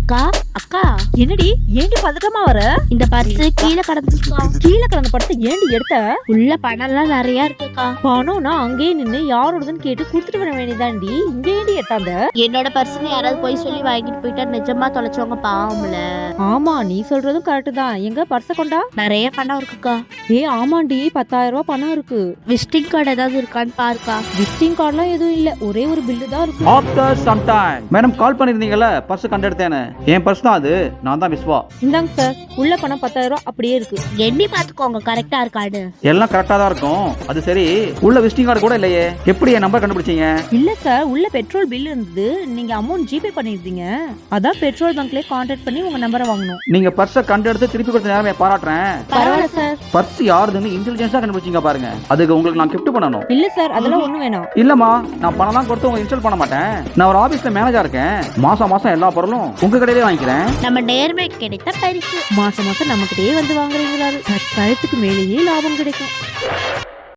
அக்கா அக்கா, என்னடி ஏண்டி பதட்டமா வர? இந்த பர்ஸ் கீழே கடந்துச்சுக்கா. கீழே கிடந்த படத்தை ஏண்டி எடுத்த? உள்ள பணம்லாம் நிறைய இருக்குக்கா. பணம்னா அங்கேயே நின்னு யாரோடதுன்னு கேட்டு குடுத்துட்டு வர வேண்டியதாண்டி. இங்க ஏண்டி எடுத்தாந்த? என்னோட பர்ஸ்னு யாராவது போய் சொல்லி வாங்கிட்டு போயிட்டா நிஜமா தொலைச்சவங்க பாவம்ல. ஆமா, நீ சொல்றதும் கரெக்ட் தான். எங்க பர்ஸ கொண்டா? நிறைய பணம் இருக்குக்கா. ஆமாண்டி, 10,000 ரூபாய் பணம் இருக்கு. விசிட்டிங் கார்டு ஏதாவது இருக்கான்னு பாருக்கா. விசிட்டிங் கார்டுலாம் எதுவும் இல்ல, ஒரே ஒரு பில்லு தான் இருக்கு. After some time madam call பண்ணிருந்தீங்கல்ல, பர்ஸ் கண்டெடுத்தேன்னு. என் பர்ஸ் தான் அது, நான் தான் விஸ்வா. இந்தாங்க சார், உள்ள பணம் 10,000 ரூபாய் அப்படியே இருக்கு. எண்ணி பாத்துக்கோங்க கரெக்டா இருக்கான்னு. எல்லாம் கரெக்டா தான் இருக்கும். அது சரி, உள்ள விசிட்டிங் கார்டு கூட இல்லையே, எப்படி என் நம்பர் கண்டுபிடிச்சீங்க? இல்ல சார், உள்ள பெட்ரோல் பில் இருந்தது. நீங்க அமௌண்ட் ஜிபே பண்ணிருந்தீங்க. அதான் பெட்ரோல் பங்க்லயே கான்டாக்ட் பண்ணி உங்க நம்பரை வாங்கணும். நீங்க பர்ஸை கண்டெடுத்து திருப்பி கொடுத்த நேரமே பாராட்டுறேன். பரவாயில்ல சார். பர்ஸ் யாருதுன்னு இன்டெலிஜென்ஸா கண்டுபிடிச்சீங்க பாருங்க. அதுக்கு உங்களுக்கு நான் கிஃப்ட் பண்ணணும். இல்ல சார், அதெல்லாம் ஒண்ணும் வேணாம். இல்லம்மா, நான் பணம்லாம் கொடுத்து உங்க இன்ஸ்டால் பண்ண மாட்டேன். நான் ஒரு ஆபீஸ்ல மேனேஜரா இருக்கேன். மாசம் மாசம் எல்லா பொருளும் உங்க கடையிலே வாங்கிக்கிறேன். நம்ம நேர்மை கிடைத்த பரிசு. மாசம் மாசம் நம்மகிட்டயே வந்து வாங்குறீங்களா? 10,000க்கு மேலேயே லாபம் கிடைக்கும்.